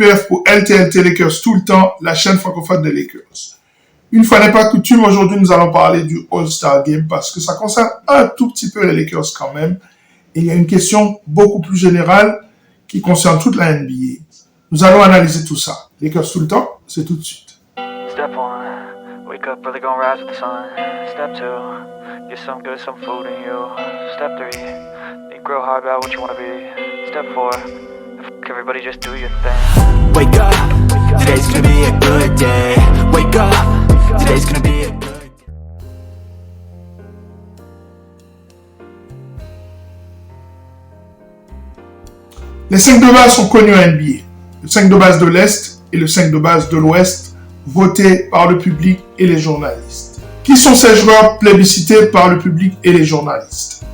PF pour LTLT Lakers tout le temps, la chaîne francophone des Lakers. Une fois n'est pas coutume, aujourd'hui nous allons parler du All-Star Game parce que ça concerne un tout petit peu les Lakers quand même. Et il y a une question beaucoup plus générale qui concerne toute la NBA. Nous allons analyser tout ça. Lakers tout le temps, c'est tout de suite. Step 1, wake up, brother, gonna rise with the sun. Step 2, get some good, some food in you. Step 3, think real hard about what you wanna be. Step 4, everybody just do your thing. Wake up, today's gonna be a good day. Wake up, today's gonna be a good day. Les 5 de base sont connus à NBA. Le 5 de base de l'Est et le 5 de base de l'Ouest, votés par le public et les journalistes. Qui sont ces joueurs plébiscités par le public et les journalistes?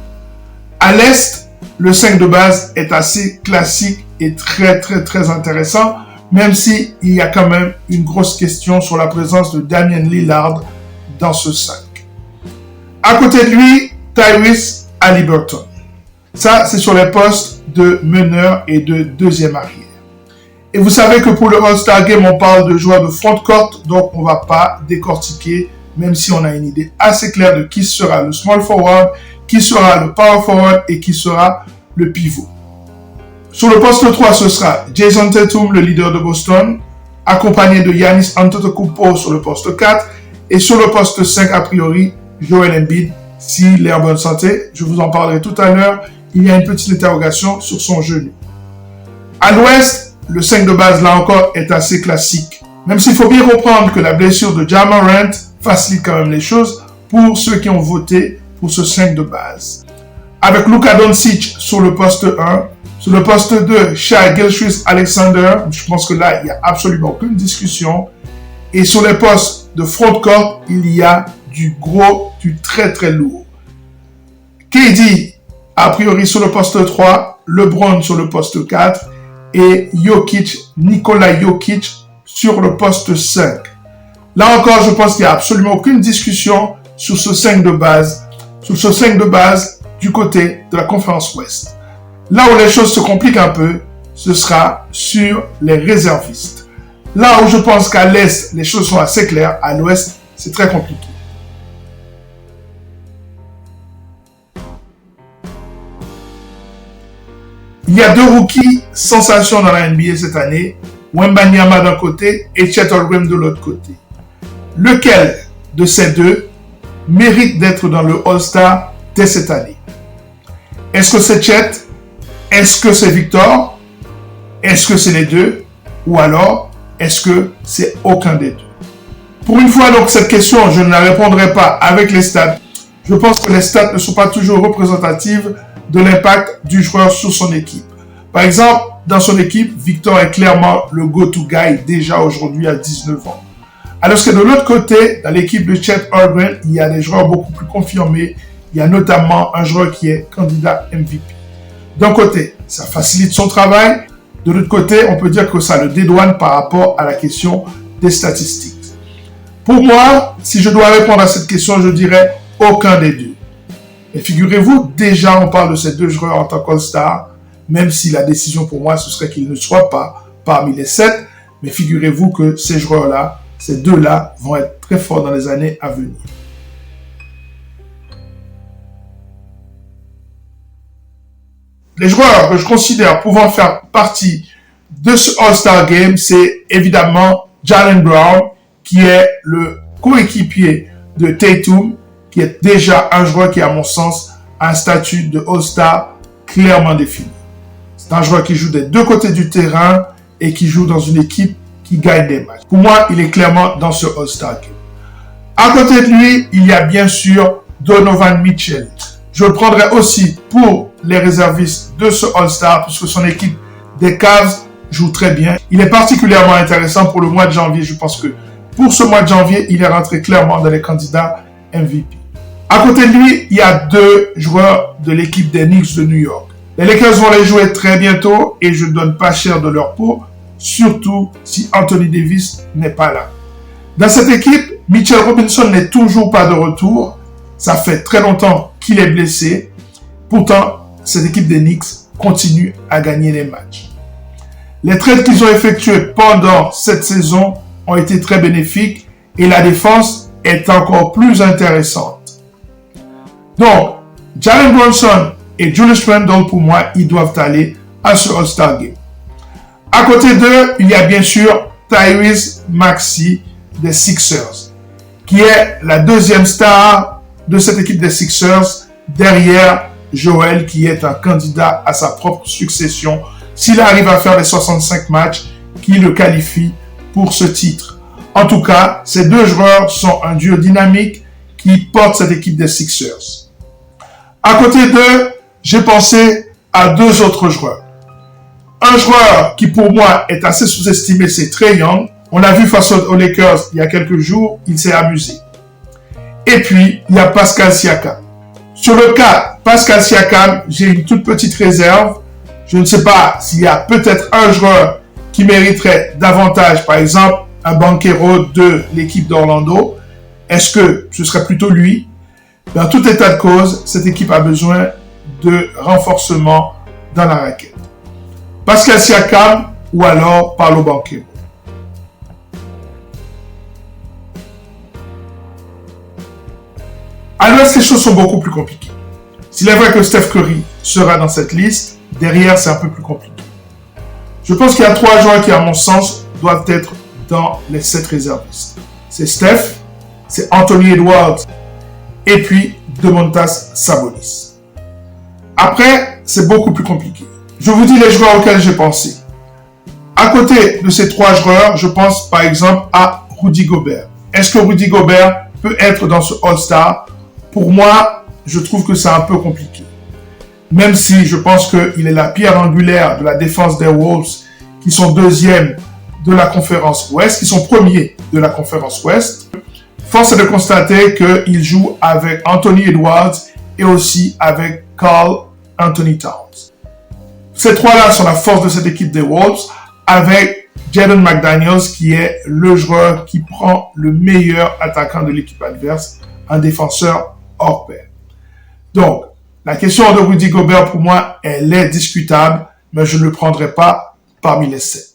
À l'Est, le 5 de base est assez classique et très intéressant, même s'il y a quand même une grosse question sur la présence de Damian Lillard dans ce 5. À côté de lui, Tyrese Haliburton. Ça, c'est sur les postes de meneur et de deuxième arrière. Et vous savez que pour le All-Star Game, on parle de joueurs de front court, donc on ne va pas décortiquer, même si on a une idée assez claire de qui sera le small forward, qui sera le power forward et qui sera le pivot. Sur le poste 3, ce sera Jason Tatum, le leader de Boston, accompagné de Giannis Antetokounmpo sur le poste 4, et sur le poste 5, a priori, Joel Embiid, s'il est en bonne santé. Je vous en parlerai tout à l'heure. Il y a une petite interrogation sur son genou. À l'Ouest, le 5 de base, là encore, est assez classique. Même s'il faut bien comprendre que la blessure de Ja Morant facilite quand même les choses pour ceux qui ont voté pour ce 5 de base. Avec Luka Doncic sur le poste 1, sur le poste 2, Shai Gilgeous-Alexander, je pense que là, il n'y a absolument aucune discussion. Et sur les postes de front court, il y a du gros, du très lourd. KD, a priori sur le poste 3, LeBron sur le poste 4 et Nikola Jokic sur le poste 5. Là encore, je pense qu'il n'y a absolument aucune discussion sur ce 5 de base, du côté de la conférence Ouest. Là où les choses se compliquent un peu, ce sera sur les réservistes. Là où je pense qu'à l'Est, les choses sont assez claires, à l'Ouest, c'est très compliqué. Il y a 2 rookies sensations dans la NBA cette année, Wembanyama d'un côté et Chet Holmgren de l'autre côté. Lequel de ces deux mérite d'être dans le All-Star dès cette année? Est-ce que c'est Chet? Est-ce que c'est Victor? Est-ce que c'est les deux? Ou alors, est-ce que c'est aucun des deux? Pour une fois, donc, cette question, je ne la répondrai pas avec les stats. Je pense que les stats ne sont pas toujours représentatives de l'impact du joueur sur son équipe. Par exemple, dans son équipe, Victor est clairement le go-to guy déjà aujourd'hui à 19 ans. Alors que de l'autre côté, dans l'équipe de Chet Holmgren, il y a des joueurs beaucoup plus confirmés. Il y a notamment un joueur qui est candidat MVP. D'un côté, ça facilite son travail. De l'autre côté, on peut dire que ça le dédouane par rapport à la question des statistiques. Pour moi, si je dois répondre à cette question, je dirais aucun des deux. Et figurez-vous, déjà on parle de ces deux joueurs en tant qu'All-Star, même si la décision pour moi, ce serait qu'ils ne soient pas parmi les 7. Mais figurez-vous que ces joueurs-là, ces deux-là, vont être très forts dans les années à venir. Les joueurs que je considère pouvant faire partie de ce All-Star Game, c'est évidemment Jaylen Brown, qui est le coéquipier de Tatum, qui est déjà un joueur qui, à mon sens, a un statut de All-Star clairement défini. C'est un joueur qui joue des deux côtés du terrain et qui joue dans une équipe qui gagne des matchs. Pour moi, il est clairement dans ce All-Star Game. À côté de lui, il y a bien sûr Donovan Mitchell. Je le prendrai aussi pour les réservistes de ce All-Star, puisque son équipe des Cavs joue très bien. Il est particulièrement intéressant pour le mois de janvier. Je pense que pour ce mois de janvier, il est rentré clairement dans les candidats MVP. À côté de lui, il y a 2 joueurs de l'équipe des Knicks de New York. Les Lakers vont les jouer très bientôt et je ne donne pas cher de leur peau, surtout si Anthony Davis n'est pas là. Dans cette équipe, Mitchell Robinson n'est toujours pas de retour. Ça fait très longtemps qu'il est blessé. Pourtant, cette équipe des Knicks continue à gagner les matchs. Les trades qu'ils ont effectués pendant cette saison ont été très bénéfiques et la défense est encore plus intéressante. Donc, Jalen Brunson et Julius Randle, pour moi, ils doivent aller à ce All-Star Game. À côté d'eux, il y a bien sûr Tyrese Maxey des Sixers, qui est la deuxième star de cette équipe des Sixers, derrière Joel, qui est un candidat à sa propre succession, s'il arrive à faire les 65 matchs qui le qualifient pour ce titre. En tout cas, ces deux joueurs sont un duo dynamique qui porte cette équipe des Sixers. À côté d'eux, j'ai pensé à deux autres joueurs. Un joueur qui pour moi est assez sous-estimé, c'est Trae Young. On l'a vu face aux Lakers il y a quelques jours, il s'est amusé. Et puis, il y a Pascal Siakam. Sur le cas Pascal Siakam, j'ai une toute petite réserve. Je ne sais pas s'il y a peut-être un joueur qui mériterait davantage, par exemple, un banquero de l'équipe d'Orlando. Est-ce que ce serait plutôt lui? Dans tout état de cause, cette équipe a besoin de renforcement dans la raquette. Pascal Siakam ou alors Paolo Banchero. À l'ouest, les choses sont beaucoup plus compliquées. S'il est vrai que Steph Curry sera dans cette liste, derrière, c'est un peu plus compliqué. Je pense qu'il y a trois joueurs qui, à mon sens, doivent être dans les 7 réservistes. C'est Steph, c'est Anthony Edwards et puis Domantas Sabonis. Après, c'est beaucoup plus compliqué. Je vous dis les joueurs auxquels j'ai pensé. À côté de ces trois joueurs, je pense par exemple à Rudy Gobert. Est-ce que Rudy Gobert peut être dans ce All-Star? Pour moi, je trouve que c'est un peu compliqué. Même si je pense qu'il est la pierre angulaire de la défense des Wolves, qui sont deuxièmes de la conférence Ouest, qui sont premiers de la conférence Ouest. Force est de constater qu'il joue avec Anthony Edwards et aussi avec Karl Anthony Towns. Ces trois-là sont la force de cette équipe des Wolves, avec Jaden McDaniels qui est le joueur qui prend le meilleur attaquant de l'équipe adverse, un défenseur hors pair. Donc, la question de Rudy Gobert, pour moi, elle est discutable, mais je ne le prendrai pas parmi les 7.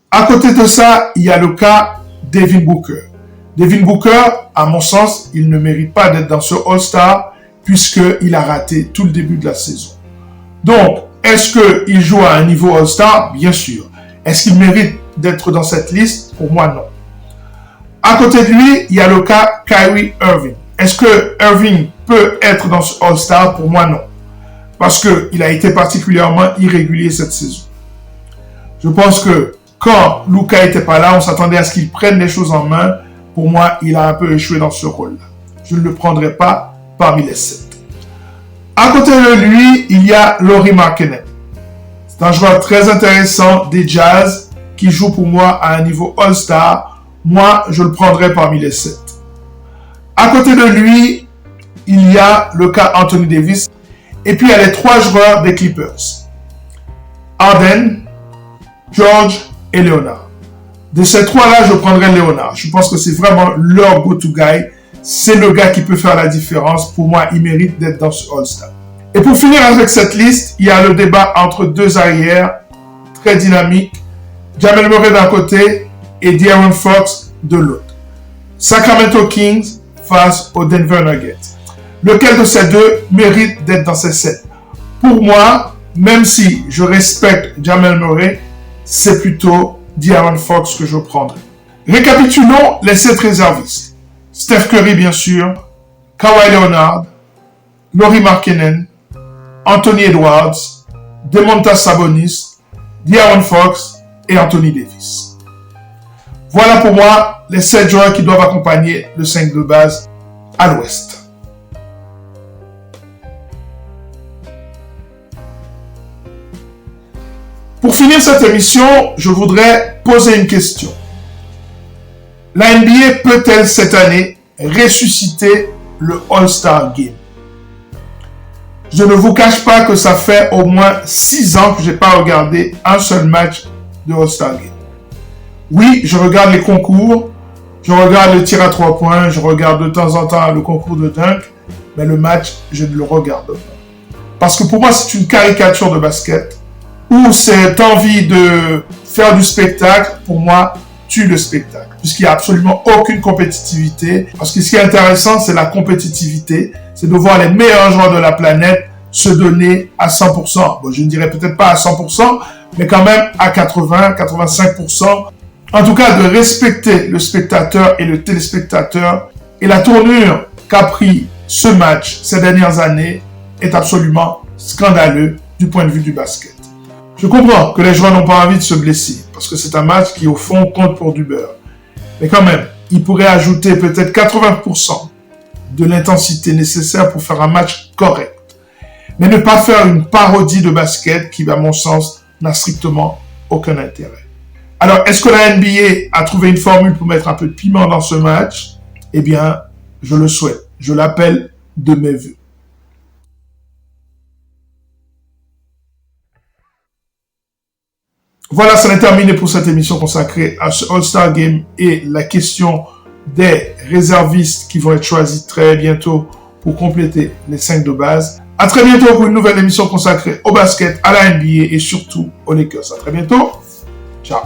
À côté de ça, il y a le cas Devin Booker. Devin Booker, à mon sens, il ne mérite pas d'être dans ce All-Star puisqu'il a raté tout le début de la saison. Donc, est-ce qu'il joue à un niveau All-Star? Bien sûr. Est-ce qu'il mérite d'être dans cette liste? Pour moi, non. À côté de lui, il y a le cas Kyrie Irving. Est-ce que Irving peut être dans ce All-Star? Pour moi, non. Parce qu'il a été particulièrement irrégulier cette saison. Je pense que quand Luka n'était pas là, on s'attendait à ce qu'il prenne les choses en main. Pour moi, il a un peu échoué dans ce rôle-là. Je ne le prendrai pas parmi les 7. À côté de lui, il y a Lauri Markkanen. C'est un joueur très intéressant des Jazz qui joue pour moi à un niveau All-Star. Moi, je le prendrai parmi les 7. À côté de lui, il y a le cas Anthony Davis. Et puis, il y a les 3 joueurs des Clippers. Harden, George et Leonard. De ces 3-là, je prendrai Leonard. Je pense que c'est vraiment leur go-to guy. C'est le gars qui peut faire la différence. Pour moi, il mérite d'être dans ce All-Star. Et pour finir avec cette liste, il y a le débat entre 2 arrières très dynamiques. Jamal Murray d'un côté et De'Aaron Fox de l'autre. Sacramento Kings face aux Denver Nuggets. Lequel de ces deux mérite d'être dans ces 7? Pour moi, même si je respecte Jamal Murray, c'est plutôt De'Aaron Fox que je prendrai. Récapitulons les 7 réservistes. Steph Curry, bien sûr, Kawhi Leonard, Lauri Markkanen, Anthony Edwards, Domantas Sabonis, De'Aaron Fox et Anthony Davis. Voilà pour moi les 7 joueurs qui doivent accompagner le 5 de base à l'Ouest. Pour finir cette émission, je voudrais poser une question. La NBA peut-elle cette année ressusciter le All-Star Game? Je ne vous cache pas que ça fait au moins 6 ans que je n'ai pas regardé un seul match de All-Star Game. Oui, je regarde les concours, je regarde le tir à 3 points, je regarde de temps en temps le concours de dunk, mais le match, je ne le regarde pas. Parce que pour moi, c'est une caricature de basket. ou cette envie de faire du spectacle, pour moi, tue le spectacle. Puisqu'il n'y a absolument aucune compétitivité. Parce que ce qui est intéressant, c'est la compétitivité. C'est de voir les meilleurs joueurs de la planète se donner à 100%. Bon, je ne dirais peut-être pas à 100%, mais quand même à 80, 85%. En tout cas, de respecter le spectateur et le téléspectateur. Et la tournure qu'a pris ce match ces dernières années est absolument scandaleux du point de vue du basket. Je comprends que les joueurs n'ont pas envie de se blesser, parce que c'est un match qui, au fond, compte pour du beurre. Mais quand même, ils pourraient ajouter peut-être 80% de l'intensité nécessaire pour faire un match correct. Mais ne pas faire une parodie de basket qui, à mon sens, n'a strictement aucun intérêt. Alors, est-ce que la NBA a trouvé une formule pour mettre un peu de piment dans ce match? Eh bien, je le souhaite. Je l'appelle de mes vœux. Voilà, ça est terminé pour cette émission consacrée à ce All-Star Game et la question des réservistes qui vont être choisis très bientôt pour compléter les 5 de base. À très bientôt pour une nouvelle émission consacrée au basket, à la NBA et surtout aux Lakers. À très bientôt. Ciao.